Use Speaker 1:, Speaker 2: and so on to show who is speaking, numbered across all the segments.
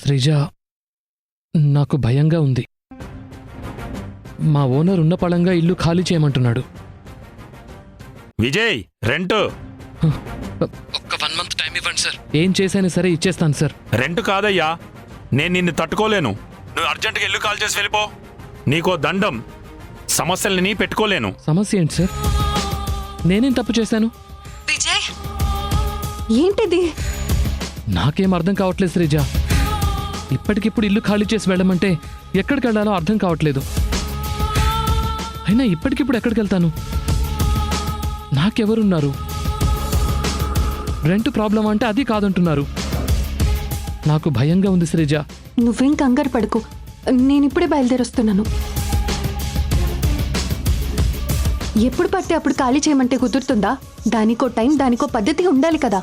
Speaker 1: శ్రీజ, నాకు భయంగా ఉంది. మా ఓనర్ ఉన్న పళంగా ఇల్లు ఖాళీ చేయమంటున్నాడు.
Speaker 2: విజయ్, రెంటు
Speaker 1: ఒక్క 1 మంత్ టైం ఇవ్వండి సార్. ఏం చేసైనా సరే ఇచ్చేస్తాను సార్.
Speaker 2: రెంటు కాదయ్యా, నేను నిన్ను తట్టుకోలేను. నువ్వు అర్జెంటుగా ఇల్లు కాల్ చేసి వెళ్ళిపో. నీకో దండం. సమస్యలని పెట్టుకోలేను.
Speaker 1: సమస్య ఏంటి సార్? నేనేం తప్పు చేశాను?
Speaker 3: విజయ్, ఏంటిది?
Speaker 1: నాకేం అర్థం కావట్లేదు శ్రీజ. ఇప్పటికిప్పుడు ఇల్లు ఖాళీ చేసి వెళ్ళమంటే ఎక్కడికి వెళ్ళాలో అర్థం కావట్లేదు. అయినా ఇప్పటికిప్పుడు ఎక్కడికి వెళ్తాను? నాకెవరున్నారు? రెంట్ ప్రాబ్లం అంటే అది కాదంటున్నారు. నాకు భయంగా ఉంది శ్రీజ.
Speaker 3: నువ్వేం కంగారు పడుకో, నేనిప్పుడే బయలుదేరొస్తున్నాను. ఎప్పుడు పడితే అప్పుడు ఖాళీ చేయమంటే కుదురుతుందా? దానికో టైం, దానికో పద్ధతి ఉండాలి కదా.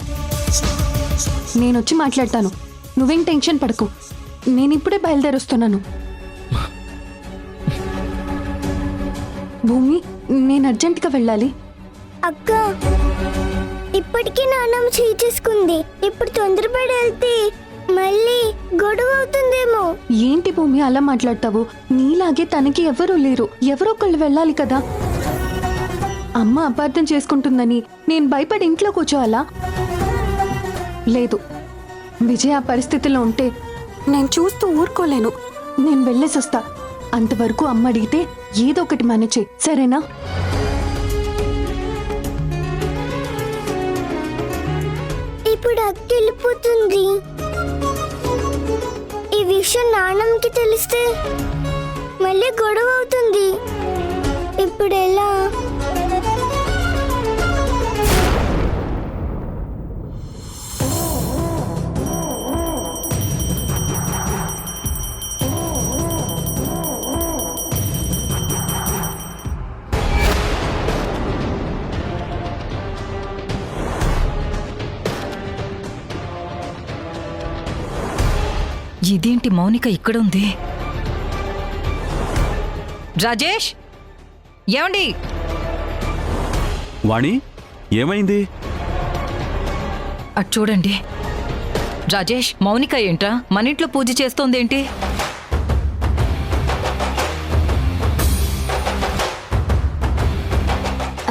Speaker 3: నేనొచ్చి మాట్లాడతాను, నువ్వేం టెన్షన్ పడకు. నేనిప్పుడే బయలుదేరొస్తున్నాను. భూమి, నేను అర్జెంటుగా వెళ్ళాలి.
Speaker 4: అక్క, ఇప్పటికీ నాన్నమ్మ చేయి చేసుకుంది. ఇప్పుడు తొందరపడి వెళ్తే మళ్ళీ గొడవ అవుతుందేమో.
Speaker 3: ఏంటి భూమి అలా మాట్లాడతావు? నీలాగే తనకి ఎవరూ లేరు. ఎవరో ఒకళ్ళు వెళ్ళాలి కదా. అమ్మ అపార్థం చేసుకుంటుందని నేను భయపడి ఇంట్లో కూర్చోవాలా? లేదు, విజయ్ ఆ పరిస్థితిలో ఉంటే నేను చూస్తూ ఊరుకోలేను. నేను వెళ్ళేసొస్తా. అంతవరకు అమ్మ అడిగితే ఏదో ఒకటి మనచే, సరేనా?
Speaker 4: ఇప్పుడు అక్క వెళ్ళిపోతుంది. ఈ విషయం నాన్నమ్మకి తెలిస్తే మళ్ళీ గొడవ అవుతుంది. ఇప్పుడు ఎలా?
Speaker 5: ఇదేంటి మౌనిక ఇక్కడ ఉంది? రాజేష్, ఏమండి?
Speaker 6: వాణి, ఏమైంది?
Speaker 5: అటు చూడండి. రాజేష్, మౌనిక ఏంట్రా మన ఇంట్లో పూజ చేస్తోందేంటి?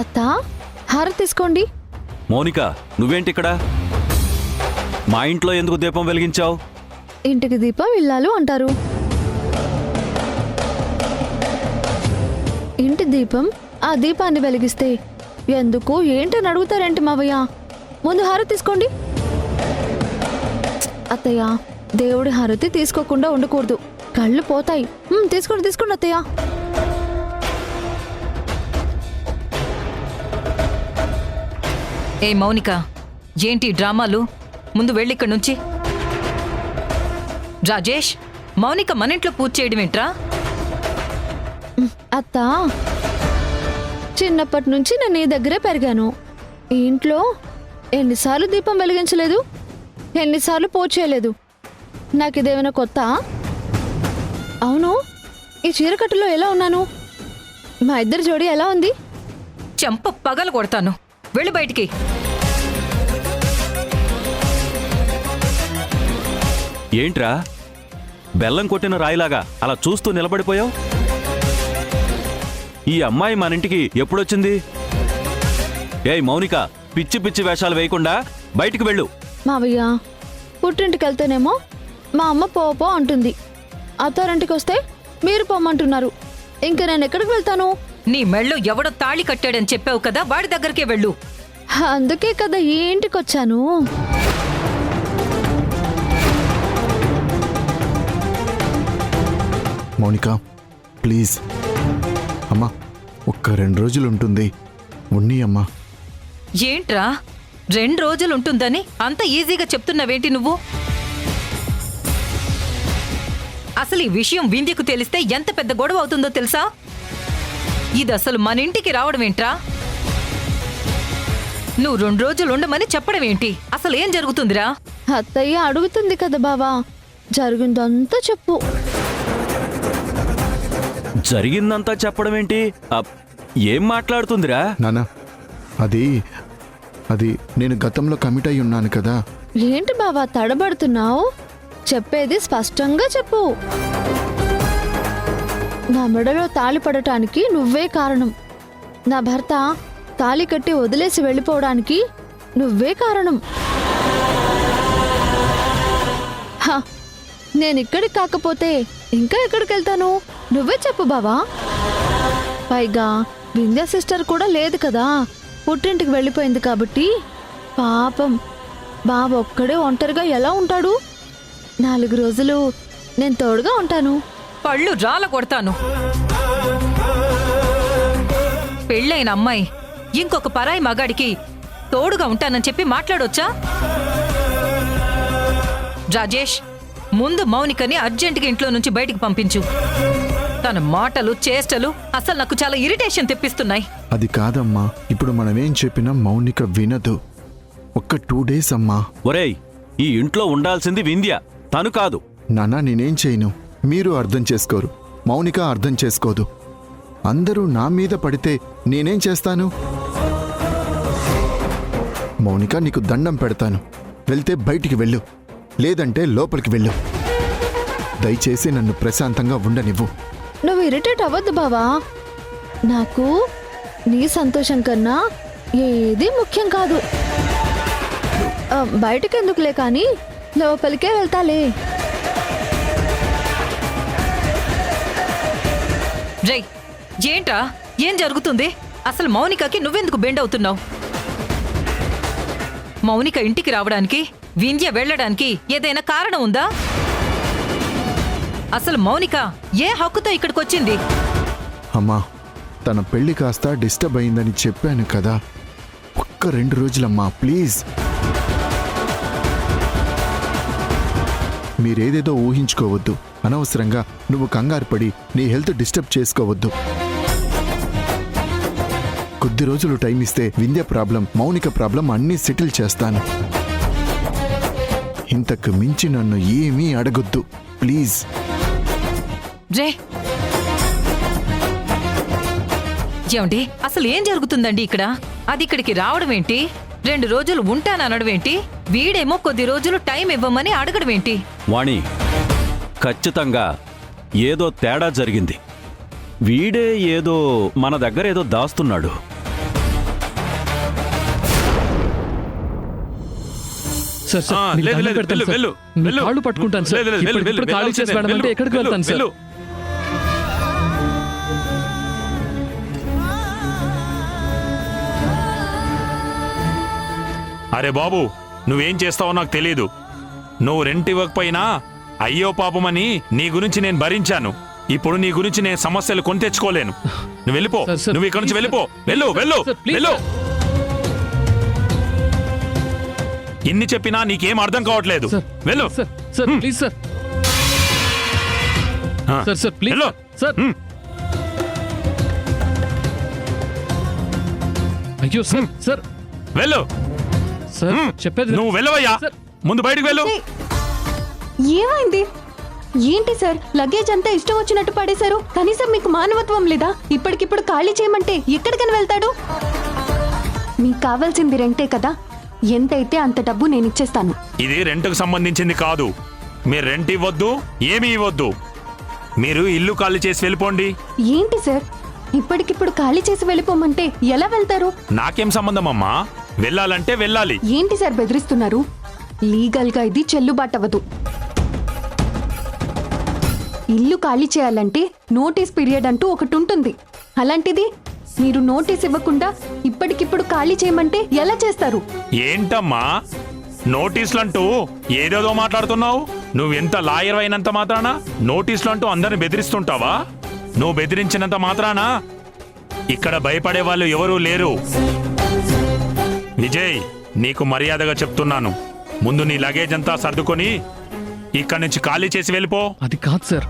Speaker 3: అత్తా, హారతి తీసుకోండి.
Speaker 6: మౌనిక, నువ్వేంటి ఇక్కడ? మా ఇంట్లో ఎందుకు దీపం వెలిగించావు?
Speaker 7: ఇంటికి దీపం ఇల్లాలు అంటారు. ఇంటి దీపం ఆ దీపాన్ని వెలిగిస్తే ఎందుకు ఏంటని అడుగుతారేంటి మావయ్య? ముందు హారతి తీసుకోండి. అత్తయ్య, దేవుడి హారతి తీసుకోకుండా ఉండకూడదు, కళ్ళు పోతాయి. తీసుకోండి తీసుకోండి అత్తయ్య.
Speaker 5: ఏ మౌనిక, ఏంటి డ్రామాలు? ముందు వెళ్ళిక్కడి నుంచి. రాజేష్, మౌనిక మన ఇంట్లో పూజ చేయడం ఏంట్రా?
Speaker 7: అత్తా, చిన్నప్పటి నుంచి నేను నీ దగ్గరే పెరిగాను. ఈ ఇంట్లో ఎన్నిసార్లు దీపం వెలిగించలేదు, ఎన్నిసార్లు పూజ చేయలేదు. నాకు ఇదేమైనా కొత్త? అవును, ఈ చీరకట్టులో ఎలా ఉన్నాను? మా ఇద్దరి జోడి ఎలా ఉంది?
Speaker 5: చెంప పగలు కొడతాను. వెళ్ళి బయటికి.
Speaker 6: ఏంట్రా బెల్లం కొట్టిన రాయిలాగా అలా చూస్తూ నిలబడిపోయావు? ఈ అమ్మాయి మన ఇంటికి ఎప్పుడొచ్చింది? ఏయ్ మౌనిక, పిచ్చి పిచ్చి వేషాలు వేయకుండా బయటికి వెళ్ళు.
Speaker 7: మావయ్య, పుట్టింటికి వెళ్తేనేమో మా అమ్మ పో అంటుంది, అత్తారింటికి వస్తే మీరు పోమంటున్నారు. ఇంక నేను ఎక్కడికి వెళ్తాను?
Speaker 5: నీ మెళ్ళో ఎవడో తాళి కట్టాడని చెప్పావు కదా, వాడి దగ్గరికే వెళ్ళు.
Speaker 7: అందుకే కదా ఈ ఇంటికి వచ్చాను.
Speaker 8: మౌనిక, ప్లీజ్ అమ్మా, ఒక్క 2 రోజులు ఉంటుంది, ఉన్ని అమ్మా.
Speaker 5: ఏంట్రా 2 రోజులు ఉంటుందని అంత ఈజీగా చెప్తున్నావేంటి నువ్వు? అసలు ఈ విషయం వింధ్యకు తెలిస్తే ఎంత పెద్ద గొడవ అవుతుందో తెలుసా? ఇది అసలు మన ఇంటికి రావడం ఏంట్రా? నువ్వు 2 రోజులు ఉండమని చెప్పడం ఏంటి? అసలు ఏం జరుగుతుందిరా?
Speaker 7: అత్తయ్య అడుగుతుంది కదా బావా, జరిగిందంతా చెప్పు.
Speaker 6: జరిగిందంతా చెప్పడం ఏంటి? ఏం మాట్లాడుతుందిరా?
Speaker 8: నానా, అది నేను గతంలో కమిట్ అయి ఉన్నాను కదా.
Speaker 7: ఏంటి బావా తడబడుతున్నావు? చెప్పేది స్పష్టంగా చెప్పు. నా మెడలో తాళి పడటానికి నువ్వే కారణం. నా భర్త తాళి కట్టి వదిలేసి వెళ్ళిపోవడానికి నువ్వే కారణం. హ, నేనిక్కడికి కాకపోతే ఇంకా ఎక్కడికి వెళ్తాను? నువ్వే చెప్పు బావా. పైగా వింధ్యా సిస్టర్ కూడా లేదు కదా, పుట్టింటికి వెళ్ళిపోయింది కాబట్టి పాపం బావ ఒక్కడే ఒంటరిగా ఎలా ఉంటాడు? 4 రోజులు నేను తోడుగా ఉంటాను.
Speaker 5: పళ్ళు రాల కొడతాను. పెళ్ళైన అమ్మాయి ఇంకొక పరాయి మగాడికి తోడుగా ఉంటానని చెప్పి మాట్లాడొచ్చా? రాజేష్, ముందు మౌనికని అర్జెంటుగా ఇంట్లో నుంచి బయటికి పంపించు. తన మాటలు చేష్టలు అసలు నాకు చాలా ఇరిటేషన్ తెప్పిస్తున్నాయి.
Speaker 8: అది కాదమ్మా, ఇప్పుడు మనమేం చెప్పినా మౌనిక వినదు. ఒక్క 2 డేస్ అమ్మా.
Speaker 6: ఒరేయ్, ఈ ఇంట్లో ఉండాల్సింది వింధ్య, తను కాదు.
Speaker 8: నాన్న నేనేం చేయను, మీరు అర్థం చేసుకోరు, మౌనిక అర్థం చేసుకోదు. అందరూ నా మీద పడితే నేనేం చేస్తాను? మౌనిక, నీకు దండం పెడతాను, వెళ్తే బయటికి వెళ్ళు, లేదంటే లోపలికి వెళ్ళు. దయచేసి నన్ను ప్రశాంతంగా ఉండనివ్వు.
Speaker 7: నువ్వు ఇరిటేట్ అవ్వద్దు బావా. నాకు నీ సంతోషం కన్నా ఏది ముఖ్యం కాదు. బయటకెందుకులే కానీ లోపలికే వెళ్తాలే.
Speaker 5: జై, ఏంట్రా, ఏం జరుగుతుంది? అసలు మౌనికకి నువ్వెందుకు బెండ్ అవుతున్నావు? మౌనిక ఇంటికి రావడానికి, వింధ్య వెళ్ళడానికి ఏదైనా కారణం ఉందా? అసలు మౌనిక ఏ హక్కుతో ఇక్కడికొచ్చింది?
Speaker 8: అమ్మా, తన పెళ్లి కాస్త డిస్టర్బ్ అయిందని చెప్పాను కదా. ఒక్క 2 రోజులమ్మా ప్లీజ్. మీరేదేదో ఊహించుకోవద్దు. అనవసరంగా నువ్వు కంగారు పడి నీ హెల్త్ డిస్టర్బ్ చేసుకోవద్దు. కొద్ది రోజులు టైం ఇస్తే వింధ్య ప్రాబ్లం, మౌనిక ప్రాబ్లం అన్నీ సెటిల్ చేస్తాను. ఇంతకు మించి నన్ను ఏమీ అడగొద్దు ప్లీజ్.
Speaker 5: రే, ఏమండి, అసలు ఏం జరుగుతుందండి ఇక్కడ? అది ఇక్కడికి రావడం ఏంటి? 2 రోజులు ఉంటాననడం ఏంటి? వీడేమో కొద్ది రోజులు టైం ఇవ్వమని అడగడం ఏంటి?
Speaker 6: వాణి, ఖచ్చితంగా ఏదో తేడా జరిగింది. వీడే ఏదో మన దగ్గర ఏదో దాస్తున్నాడు.
Speaker 1: సార్ సార్, మీకు
Speaker 2: లేదు,
Speaker 1: దండం
Speaker 2: లేదు,
Speaker 1: పెడతాను
Speaker 2: వెళ్ళు,
Speaker 1: సార్.
Speaker 2: వెళ్ళు,
Speaker 1: మీ
Speaker 2: వెళ్ళు.
Speaker 1: కాళ్ళు పట్టుకుంటాను సార్.
Speaker 2: లేదు, లేదు, వెళ్ళు,
Speaker 1: ఇప్పుడు
Speaker 2: వెళ్ళు,
Speaker 1: ఖాళీ చేసి వెళ్ళమంటే
Speaker 2: వెళ్ళు,
Speaker 1: ఎక్కడికి వెళ్తాను సార్?
Speaker 2: వెళ్ళు. అరే బాబు, నువ్వేం చేస్తావో నాకు తెలీదు. నువ్వు రెంట్ ఇవ్వకపోయినా అయ్యో పాపమని నీ గురించి నేను భరించాను. ఇప్పుడు నీ గురించి నేను సమస్యలు కొని తెచ్చుకోలేను. నువ్వు వెళ్ళిపో.
Speaker 1: సార్, సార్,
Speaker 2: నువ్వు ఇక్కడి నుంచి
Speaker 1: ప్లీజ్
Speaker 2: వెళ్ళిపో.
Speaker 1: సార్.
Speaker 2: వెళ్ళు, వెళ్ళు,
Speaker 1: సార్, ప్లీజ్
Speaker 2: వెళ్ళు.
Speaker 1: సార్.
Speaker 2: ఇన్ని చెప్పినా నీకేం అర్థం కావట్లేదు.
Speaker 1: సార్,
Speaker 2: వెళ్ళు.
Speaker 1: Sir sir please sir.
Speaker 2: ఆ,
Speaker 1: సార్ సార్ ప్లీజ్
Speaker 2: వెళ్ళు.
Speaker 1: సార్. అయ్యో సార్ సార్
Speaker 2: వెళ్ళు.
Speaker 1: సార్ చెప్పేది
Speaker 2: నువ్వు వెళ్ళవయ్యా.
Speaker 1: సార్.
Speaker 2: ముందు బయటికి వెళ్ళు.
Speaker 3: ఏమైంది? ఏంటి సార్, లగేజ్ అంతా ఇష్టం వచ్చినట్టు పడేశారు? కనీసం మీకు మానవత్వం లేదా? ఇప్పటికిప్పుడు ఖాళీ చేయమంటే ఎక్కడికని వెళ్తాడు? మీకు కావాల్సింది రెంటే కదా, ఎంతైతే అంత డబ్బు నేను ఇచ్చేస్తాను.
Speaker 2: ఇది రెంట్కు సంబంధించింది కాదు. మీరు రెంట్ ఇవ్వద్దు, ఏమీ ఇవ్వద్దు. మీరు ఇల్లు ఖాళీ చేసి వెళ్ళిపోండి.
Speaker 3: ఏంటి సార్, ఇప్పటికిప్పుడు ఖాళీ చేసి వెళ్ళిపోమంటే ఎలా వెళ్తారు?
Speaker 2: నాకేం సంబంధం అమ్మా? వెళ్ళాలంటే వెళ్ళాలి.
Speaker 3: ఏంటి సార్ బెదిరిస్తున్నారు? లీగల్ గా ఇది చెల్లుబాటవదు. ఇల్లు ఖాళీ చేయాలంటే నోటీస్ పీరియడ్ అంటూ ఒకటి ఉంటుంది. అలాంటిది మీరు నోటీస్ ఇవ్వకుండా ఇప్పటికిప్పుడు ఖాళీ చేయమంటే ఎలా చేస్తారు?
Speaker 2: ఏంటమ్మా నోటీసులంటూ ఏదేదో మాట్లాడుతున్నావు? నువ్వెంత లాయర్ అయినంత మాత్రాన నోటీసులంటూ అందరిని బెదిరిస్తుంటావా? నువ్వు బెదిరించినంత మాత్రాన ఇక్కడ భయపడే వాళ్ళు ఎవరూ లేరు. విజయ్, నీకు మర్యాదగా చెప్తున్నాను, ముందు నీ లగేజ్ అంతా సర్దుకొని ఇక్కడి నుంచి ఖాళీ చేసి వెళ్ళిపో.
Speaker 1: అది కాదు సార్,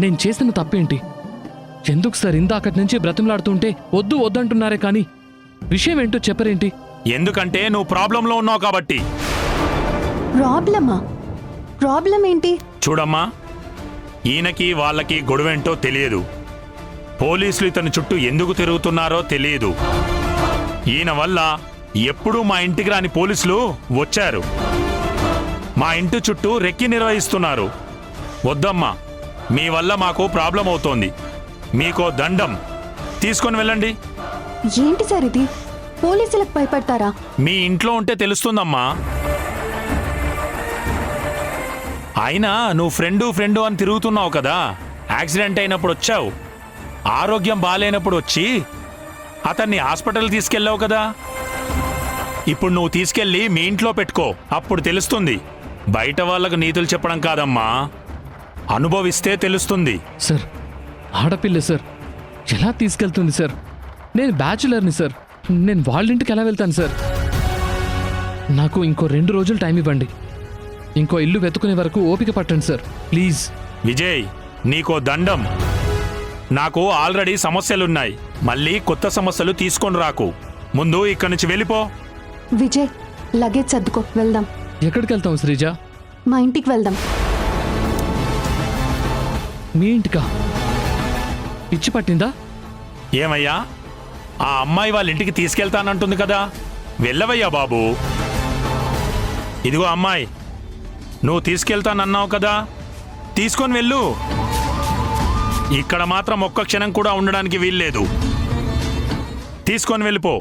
Speaker 1: నేను చేసిన తప్పేంటి? ఎందుకు సార్ ఇందాకటి నుంచి బ్రతిమలాడుతుంటే వద్దు వద్దంటున్నారే కానీ విషయం ఏంటో చెప్పరేంటి?
Speaker 2: ఎందుకంటే నువ్వు ప్రాబ్లంలో ఉన్నావు కాబట్టి.
Speaker 3: ప్రాబ్లమా? ప్రాబ్లం ఏంటి?
Speaker 2: చూడమ్మా, ఈయనకి వాళ్ళకి గొడవేంటో తెలియదు. పోలీసులు ఇతని చుట్టూ ఎందుకు తిరుగుతున్నారో తెలియదు. ఈయన వల్ల ఎప్పుడూ మా ఇంటికి రాని పోలీసులు వచ్చారు. మా ఇంటి చుట్టూ రెక్కి నిర్వహిస్తున్నారు. వద్దమ్మా, మీ వల్ల మాకు ప్రాబ్లం అవుతోంది. మీకో దండం, తీసుకొని వెళ్ళండి.
Speaker 3: ఏంటి సార్ ఇది? పోలీసులకు భయపడతారా?
Speaker 2: మీ ఇంట్లో ఉంటే తెలుస్తుందమ్మా. అయినా నువ్వు ఫ్రెండు అని తిరుగుతున్నావు కదా, యాక్సిడెంట్ అయినప్పుడు వచ్చావు, ఆరోగ్యం బాగాలేనప్పుడు వచ్చి అతన్ని హాస్పిటల్ తీసుకెళ్ళావు కదా. ఇప్పుడు నువ్వు తీసుకెళ్ళి మీ ఇంట్లో పెట్టుకో, అప్పుడు తెలుస్తుంది. బయట వాళ్ళకు నీతులు చెప్పడం కాదమ్మా, అనుభవిస్తే తెలుస్తుంది.
Speaker 1: సార్, ఆడపిల్ల సార్, ఎలా తీసుకెళ్తుంది సార్? నేను బ్యాచులర్ని సార్, నేను వాళ్ళ ఇంటికి ఎలా వెళ్తాను సార్? నాకు ఇంకో 2 రోజులు టైం ఇవ్వండి. ఇంకో ఇల్లు వెతుకునే వరకు ఓపిక పట్టండి సార్, ప్లీజ్.
Speaker 2: విజయ్, నీకో దండం. నాకు ఆల్రెడీ సమస్యలున్నాయి, మళ్ళీ కొత్త సమస్యలు తీసుకొని రాకు. ముందు ఇక్కడి నుంచి వెళ్ళిపో.
Speaker 3: విజయ్, లగేజ్ సర్దుకో, వెళ్దాం.
Speaker 1: ఎక్కడికి వెళ్తాం శ్రీజ?
Speaker 3: మా ఇంటికి వెళ్దాం.
Speaker 1: మీ ఇంటికా? పిచ్చి పట్టిందా?
Speaker 2: ఏమయ్యా, ఆ అమ్మాయి వాళ్ళ ఇంటికి తీసుకెళ్తానంటుంది కదా, వెళ్ళవయ్యా బాబు. ఇదిగో అమ్మాయి, నువ్వు తీసుకెళ్తానన్నావు కదా, తీసుకొని వెళ్ళు. ఇక్కడ మాత్రం ఒక్క క్షణం కూడా ఉండడానికి వీల్లేదు. తీసుకొని వెళ్ళిపో.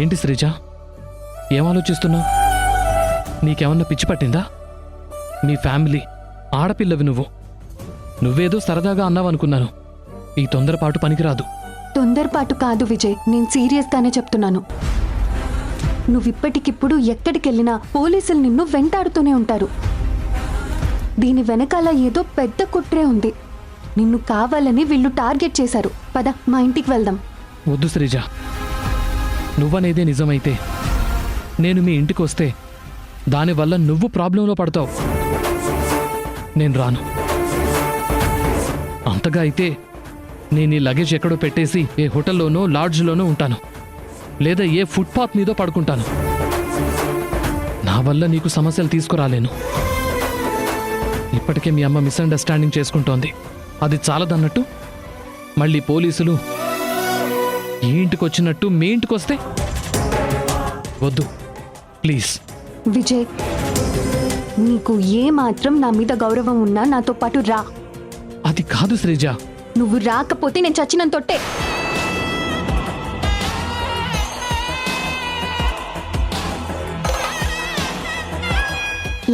Speaker 1: ఏంటి శ్రీజ, ఏం ఆలోచిస్తున్నావు? నీకేమన్నా పిచ్చి పట్టిందా? మీ ఫ్యామిలీ, ఆడపిల్లవి నువ్వేదో సరదాగా అన్నావనుకున్నాను. ఈ తొందరపాటు పనికిరాదు.
Speaker 3: తొందరపాటు కాదు విజయ్, నేను సీరియస్గానే చెప్తున్నాను. నువ్విప్పటికిప్పుడు ఎక్కడికెళ్ళినా పోలీసులు నిన్ను వెంటాడుతూనే ఉంటారు. దీని వెనకాల ఏదో పెద్ద కుట్రే ఉంది. నిన్ను కావాలని వీళ్ళు టార్గెట్ చేశారు. పద, మా ఇంటికి వెళ్దాం.
Speaker 1: వద్దు శ్రీజ, నువ్వనేదే నిజమైతే నేను మీ ఇంటికి వస్తే దానివల్ల నువ్వు ప్రాబ్లంలో పడతావు. నేను రాను. అంతగా అయితే నేను ఈ లగేజ్ ఎక్కడో పెట్టేసి ఏ హోటల్లోనో లాడ్జ్లోనో ఉంటాను, లేదా ఏ ఫుట్పాత్ మీదో పడుకుంటాను. నా వల్ల నీకు సమస్యలు తీసుకురాలేను. ఇప్పటికే మీ అమ్మ మిస్అండర్స్టాండింగ్ చేసుకుంటోంది. అది చాలదన్నట్టు మళ్ళీ పోలీసులు ఈ ఇంటికి వచ్చినట్టు మీ ఇంటికి వస్తే వద్దు, ప్లీజ్.
Speaker 3: విజయ్, నీకు ఏ మాత్రం నా మీద గౌరవం ఉన్నా నాతో పాటు రా.
Speaker 1: అది కాదు శ్రీజ.
Speaker 3: నువ్వు రాకపోతే నేను చచ్చినంత తొట్టే.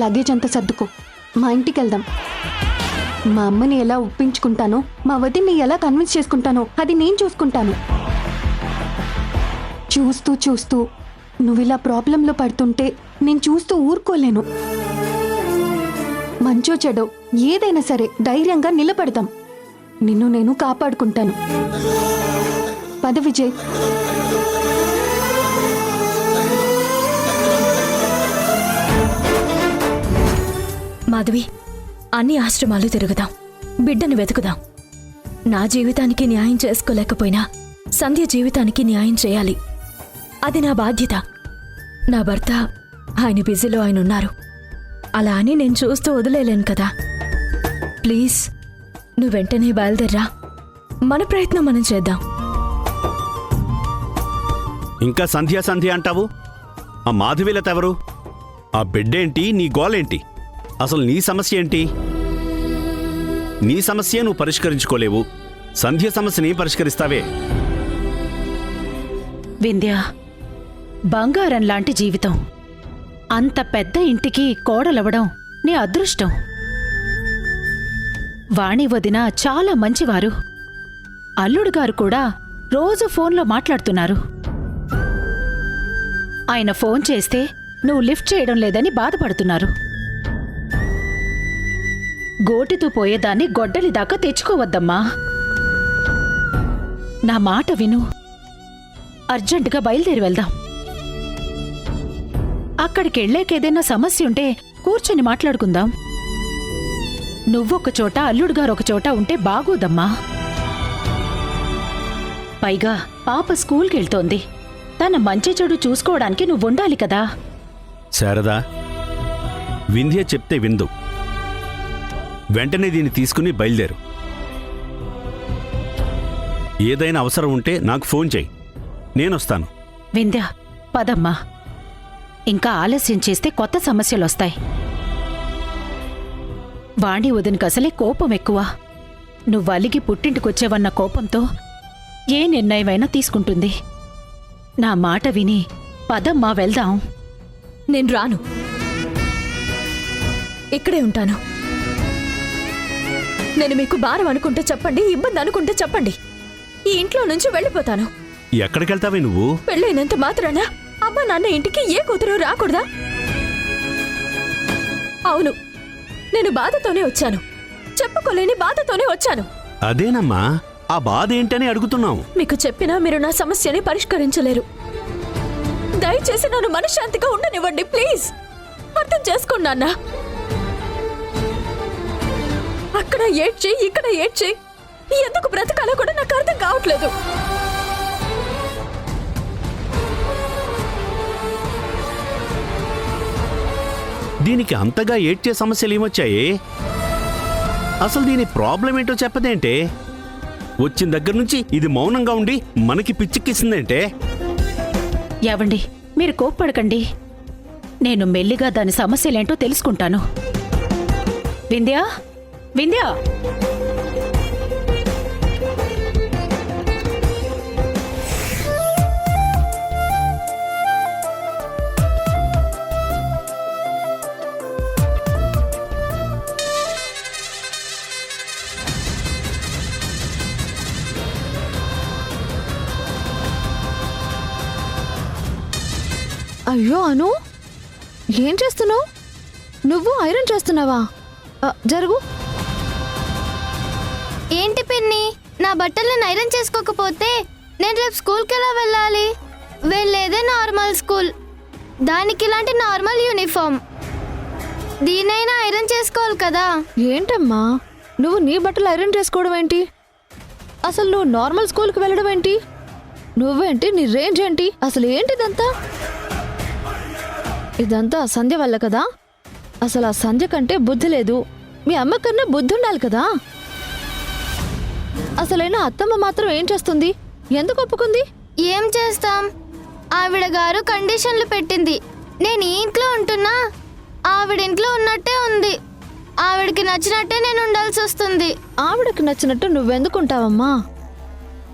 Speaker 3: లగేజ్ అంతా సర్దుకో, మా ఇంటికి వెళ్దాం. మా అమ్మని ఎలా ఒప్పించుకుంటానో, మా వదిన్ని ఎలా కన్విన్స్ చేసుకుంటానో అది నేను చూసుకుంటాను. చూస్తూ చూస్తూ నువ్వు ఇలా ప్రాబ్లంలో పడుతుంటే నేను చూస్తూ ఊరుకోలేను. మంచో చెడో ఏదైనా సరే ధైర్యంగా నిలబడదాం. నిన్ను నేను కాపాడుకుంటాను. పద విజయ్.
Speaker 9: మాధవి, అన్ని ఆశ్రమాలు తిరుగుదాం, బిడ్డను వెతుకుదాం. నా జీవితానికి న్యాయం చేసుకోలేకపోయినా సంధ్య జీవితానికి న్యాయం చేయాలి. అది నా బాధ్యత. నా భర్త ఆయన బిజీలో ఆయన ఉన్నారు. అలా అని నేను చూస్తూ వదిలేలేను కదా. ప్లీజ్, నువ్వు వెంటనే బయలుదేర్రా. మన ప్రయత్నం మనం చేద్దాం.
Speaker 6: ఇంకా సంధ్య అంటావు? ఆ మాధవీలత ఎవరు? ఆ బిడ్డేంటి? నీ గోలేంటి? అసలు నీ సమస్య ఏంటి? నీ సమస్య నువ్వు పరిష్కరించుకోలేవు, సంధ్య సమస్యని పరిష్కరిస్తావే.
Speaker 10: వింధ్య, బంగారం లాంటి జీవితం. అంత పెద్ద ఇంటికి కోడలవడం నీ అదృష్టం. వాణి వదిన చాలా మంచివారు. అల్లుడు గారు కూడా రోజు ఫోన్లో మాట్లాడుతున్నారు. ఆయన ఫోన్ చేస్తే నువ్వు లిఫ్ట్ చేయడం లేదని బాధపడుతున్నారు. గోటితో పోయేదాన్ని గొడ్డలి దాకా తెచ్చుకోవద్దమ్మా. నా మాట విను. అర్జెంటుగా బయలుదేరి వెళ్దాం. అక్కడికెళ్ళేకేదైనా సమస్య ఉంటే కూర్చొని మాట్లాడుకుందాం. నువ్వొక చోట అల్లుడు గారు ఒక చోట ఉంటే బాగోదమ్మా. పైగా పాప స్కూల్కెళ్తోంది. తన మంచి చెడు చూసుకోవడానికి నువ్వుండాలి కదా.
Speaker 6: శారదా, వింధ్య చెప్తే విందు. వెంటనే దీన్ని తీసుకుని బయలుదేరు. ఏదైనా అవసరం ఉంటే నాకు ఫోన్ చేయి, నేనొస్తాను.
Speaker 10: వింధ్య, పదమ్మా. ఇంకా ఆలస్యం చేస్తే కొత్త సమస్యలొస్తాయి. వాణి వదినకి అసలే కోపం ఎక్కువ. నువ్వు అలిగి పుట్టింటికొచ్చేవన్న కోపంతో ఏ నిర్ణయమైనా తీసుకుంటుంది. నా మాట విని పదమ్మా, వెళ్దాం.
Speaker 9: నేను రాను, ఇక్కడే ఉంటాను. నేను మీకు భారం అనుకుంటే చెప్పండి, ఇబ్బంది అనుకుంటే చెప్పండి. ఈ ఇంట్లో నుంచి వెళ్ళిపోతాను.
Speaker 6: ఎక్కడికెళ్తావే నువ్వు?
Speaker 9: పెళ్ళైనంత మాత్రాన అమ్మ నాన్న ఇంటికి ఏ కూతురు రాకూడదా? అవును, నేను బాధతోనే వచ్చాను, చెప్పుకోలేని బాధతోనే వచ్చాను.
Speaker 6: అదేనమ్మా, ఆ బాధ ఏంటని అడుగుతున్నావు.
Speaker 9: మీకు చెప్పినా మీరు నా సమస్యని పరిష్కరించలేరు. దయచేసి నన్ను మనశ్శాంతిగా ఉండనివ్వండి ప్లీజ్. అర్థం చేసుకోండి నాన్న. అక్కడ ఏడ్చి ఇక్కడ ఏడ్చి ఎందుకు బ్రతకాలో కూడా నాకు అర్థం కావట్లేదు.
Speaker 6: దీనికి అంతగా ఏడ్చే సమస్యలు ఏమొచ్చాయి? అసలు దీని ప్రాబ్లం ఏంటో చెప్పదేంటే? వచ్చిన దగ్గర నుంచి ఇది మౌనంగా ఉండి మనకి పిచ్చిక్కిసిందేంటే?
Speaker 10: ఏవండి, మీరు కోప్పడకండి. నేను మెల్లిగా దాని సమస్యలేంటో తెలుసుకుంటాను. వింధ్యా, వింధ్యా.
Speaker 7: అయ్యో అను, ఏం చేస్తున్నావు? నువ్వు ఐరన్ చేస్తున్నావా? జరుగు.
Speaker 4: ఏంటి పిన్ని, నా బట్టలను ఐరన్ చేసుకోకపోతే నేను రేపు స్కూల్కి ఎలా వెళ్ళాలి? వెళ్ళేదే నార్మల్ స్కూల్, దానికి ఇలాంటి నార్మల్ యూనిఫామ్. దీనైనా ఐరన్ చేసుకోవాలి కదా.
Speaker 7: ఏంటమ్మా నువ్వు నీ బట్టలు ఐరన్ చేసుకోవడం ఏంటి? అసలు నువ్వు నార్మల్ స్కూల్కి వెళ్ళడం ఏంటి? నువ్వేంటి, నీ రేంజ్ ఏంటి? అసలు ఏంటిదంతా? ఇదంతా సంధ్య వల్ల కదా. అసలు ఆ సంధ్య కంటే బుద్ధి లేదు. మీ అమ్మ కన్నా బుద్ధి ఉండాలి కదా. అసలైనా అత్తమ్మ మాత్రం ఏం చేస్తుంది? ఎందుకు ఒప్పుకుంది?
Speaker 4: ఏం చేస్తాం, ఆవిడ గారు కండిషన్లు పెట్టింది. నేను ఈ ఇంట్లో ఉంటున్నా, ఆవిడ ఇంట్లో ఉన్నట్టే ఉంది. ఆవిడకి నచ్చినట్టే నేను ఉండాల్సి వస్తుంది.
Speaker 7: ఆవిడకి నచ్చినట్టు నువ్వెందుకుంటావమ్మా?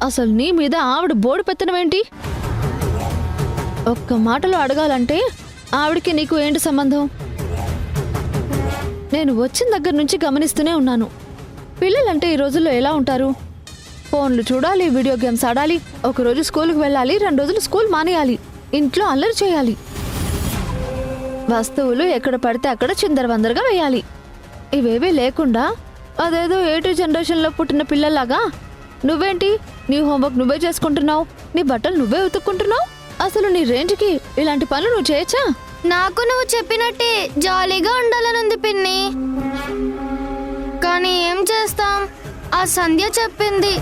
Speaker 7: అసలు నీ మీద ఆవిడ బోర్డు పెట్టినవేంటి? ఒక్క మాటలో అడగాలంటే ఆవిడకి నీకు ఏంటి సంబంధం? నేను వచ్చిన దగ్గర నుంచి గమనిస్తూనే ఉన్నాను. పిల్లలంటే ఈ రోజుల్లో ఎలా ఉంటారు? ఫోన్లు చూడాలి, వీడియో గేమ్స్ ఆడాలి, ఒకరోజు స్కూల్కి వెళ్ళాలి, 2 రోజులు స్కూల్ మానేయాలి, ఇంట్లో అల్లరి చేయాలి, వస్తువులు ఎక్కడ పడితే అక్కడ చిందరవందరగా వేయాలి. ఇవేవీ లేకుండా అదేదో ఏటూ జనరేషన్లో పుట్టిన పిల్లల్లాగా నువ్వేంటి, నీ హోంవర్క్ నువ్వే చేసుకుంటున్నావు, నీ బట్టలు నువ్వే ఉతుక్కుంటున్నావు. అసలు నీ రేంజ్కి ఇలాంటి పనులు నువ్వు చేయొచ్చా?
Speaker 4: నాకు నువ్వు చెప్పినట్టే జాలీగా ఉండాలనుంది పిన్ని, కానీ ఏం చేస్తాం, ఆ సంధ్య చెప్పింది.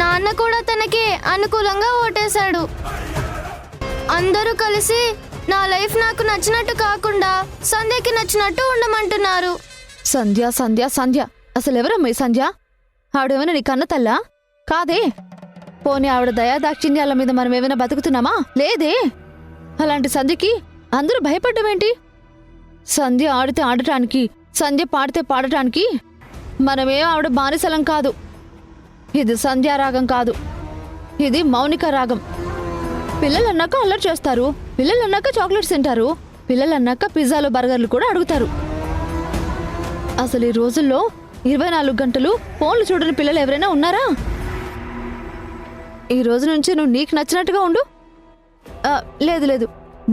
Speaker 4: నాన్న కూడా తనకి అనుకూలంగా ఓటేశాడు. అందరూ కలిసి నా లైఫ్ నాకు నచ్చినట్టు కాకుండా సంధ్యకి నచ్చినట్టు ఉండమంటున్నారు.
Speaker 7: సంధ్య సంధ్య సంధ్య, అసలు ఎవరమ్మా ఈ సంధ్య? ఆవిడేమైనా నీ కన్న తల్లా? కాదే. పోనీ ఆవిడ దయాదాక్షిణ్యాల మీద మనం ఏమైనా బతుకుతున్నామా? లేదే. అలాంటి సంధ్యకి అందరూ భయపడ్డమేంటి? సంధ్య ఆడితే ఆడటానికి, సంధ్య పాడితే పాడటానికి మనమేం ఆవిడ బానిసలం కాదు. ఇది సంధ్యారాగం కాదు, ఇది మౌనిక రాగం. పిల్లలన్నాక అల్లరి చేస్తారు, పిల్లలన్నాక చాక్లెట్స్ తింటారు, పిల్లలన్నాక పిజ్జాలు బర్గర్లు కూడా అడుగుతారు. అసలు ఈ రోజుల్లో 24 గంటలు ఫోన్లు చూడని పిల్లలు ఎవరైనా ఉన్నారా? ఈ రోజు నుంచి నువ్వు నీకు నచ్చినట్టుగా ఉండు. లేదు లేదు,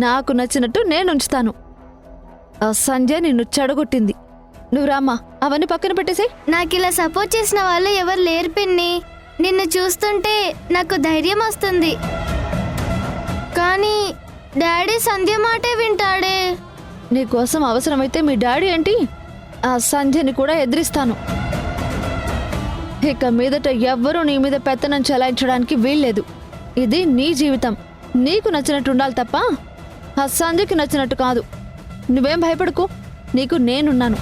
Speaker 7: నాకు నచ్చినట్టు నేను ఉంచుతాను. సంజయ్ నిన్ను చెడగొట్టింది. నువ్వు రామ్మా, అవన్నీ పక్కన పెట్టేసి.
Speaker 4: నాకు ఇలా సపోర్ట్ చేసిన వాళ్ళు ఎవరు లేరు పిన్ని. నిన్ను చూస్తుంటే నాకు ధైర్యం వస్తుంది. కానీ డాడీ సంధ్య మాటే వింటాడే.
Speaker 7: నీకోసం అవసరమైతే మీ డాడీ ఏంటి, ఆ సంధ్యని కూడా ఎదిరిస్తాను. ఇక మీదట ఎవ్వరూ నీ మీద పెత్తనం చెలాయించడానికి వీల్లేదు. ఇది నీ జీవితం, నీకు నచ్చినట్టు ఉండాలి తప్ప ఆ సంధ్యకి నచ్చినట్టు కాదు. నువ్వేం భయపడకు, నీకు నేనున్నాను.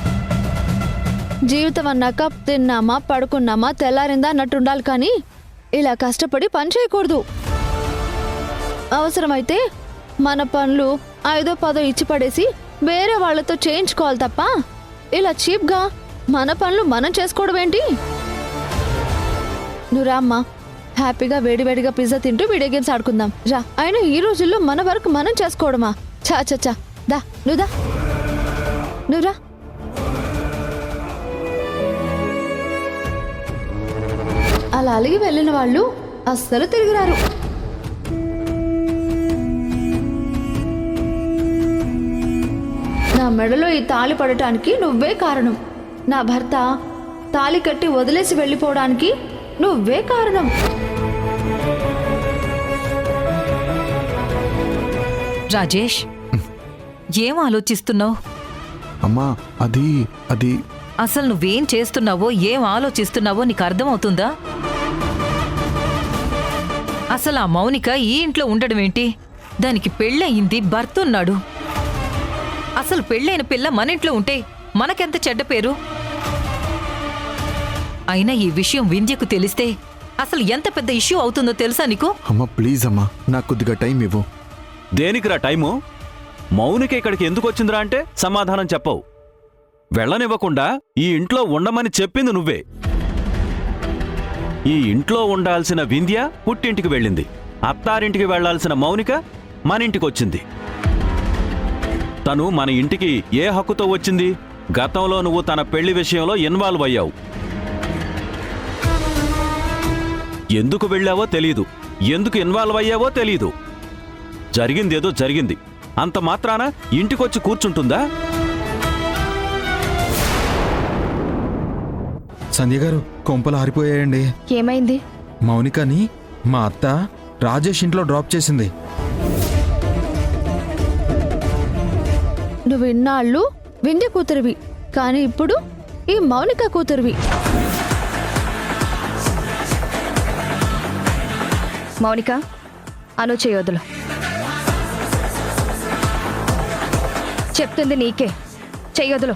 Speaker 7: జీవితం అన్నాక తిన్నామా పడుకున్నామా తెల్లారిందా అన్నట్టు ఉండాలి కానీ ఇలా కష్టపడి పని చేయకూడదు. అవసరమైతే మన పనులు 5దో 10దో ఇచ్చి పడేసి వేరే వాళ్ళతో చేయించుకోవాలి తప్ప ఇలా చీప్గా మన పనులు మనం చేసుకోవడం ఏంటి? నువ్వు రామ్మా, హ్యాపీగా వేడివేడిగా పిజ్జా తింటూ వీడియో గేమ్స్ ఆడుకుందాం రా. అయినా ఈ రోజుల్లో మన వర్క్ మనం చేసుకోవడమా? చా చా చా దా నువ్వు దా నువ్వు రా. అలా అలిగి వెళ్ళిన వాళ్ళు అస్సలు తిరిగిరారు. నా మెడలో ఈ తాళి పడటానికి నువ్వే కారణం. నా భర్త తాళి కట్టి వదిలేసి వెళ్ళిపోవడానికి నువ్వే కారణం.
Speaker 5: రాజేష్, ఏం ఆలోచిస్తున్నావు?
Speaker 8: అమ్మా అది అది
Speaker 5: అసలు నువ్వేం చేస్తున్నావో ఏం ఆలోచిస్తున్నావో నీకు అర్థమవుతుందా? అసలు ఆ మౌనిక ఈ ఇంట్లో ఉండడం ఏంటి? దానికి పెళ్ళయింది, భర్త ఉన్నాడు. అసలు పెళ్ళైన పిల్ల మన ఇంట్లో ఉంటే మనకెంత చెడ్డ పేరు. అయినా ఈ విషయం వింధ్యకు తెలిస్తే అసలు ఎంత పెద్ద ఇష్యూ అవుతుందో తెలుసా నీకు?
Speaker 8: అమ్మా ప్లీజ్ అమ్మా, నాకు కొద్దిగా టైం ఇవ్వు.
Speaker 11: దేనికిరా టైము? మౌనిక ఇక్కడికి ఎందుకు వచ్చిందిరా అంటే సమాధానం చెప్పవు. వెళ్ళనివ్వకుండా ఈ ఇంట్లో ఉండమని చెప్పింది నువ్వే. ఈ ఇంట్లో ఉండాల్సిన వింధ్య పుట్టింటికి వెళ్ళింది. అత్తారింటికి వెళ్లాల్సిన మౌనిక మన ఇంటికొచ్చింది. తను మన ఇంటికి ఏ హక్కుతో వచ్చింది? గతంలో నువ్వు తన పెళ్లి విషయంలో ఇన్వాల్వ్ అయ్యావు. ఎందుకు వెళ్ళావో తెలీదు, ఎందుకు ఇన్వాల్వ్ అయ్యావో తెలీదు. జరిగిందేదో జరిగింది, అంత మాత్రాన ఇంటికొచ్చి కూర్చుంటుందా?
Speaker 12: సంధ్య గారు, కొంపలు ఆరిపోయాయండి.
Speaker 9: ఏమైంది?
Speaker 12: మౌనికని మా అత్త రాజేష్ ఇంట్లో డ్రాప్ చేసింది.
Speaker 7: నువ్వు ఇన్నాళ్ళు వింధ్య కూతురివి, కానీ ఇప్పుడు ఈ మౌనిక కూతురివి.
Speaker 9: మౌనిక, అను చేయొద్దులు. చెప్తుంది నీకే, చెయ్యొద్దులు.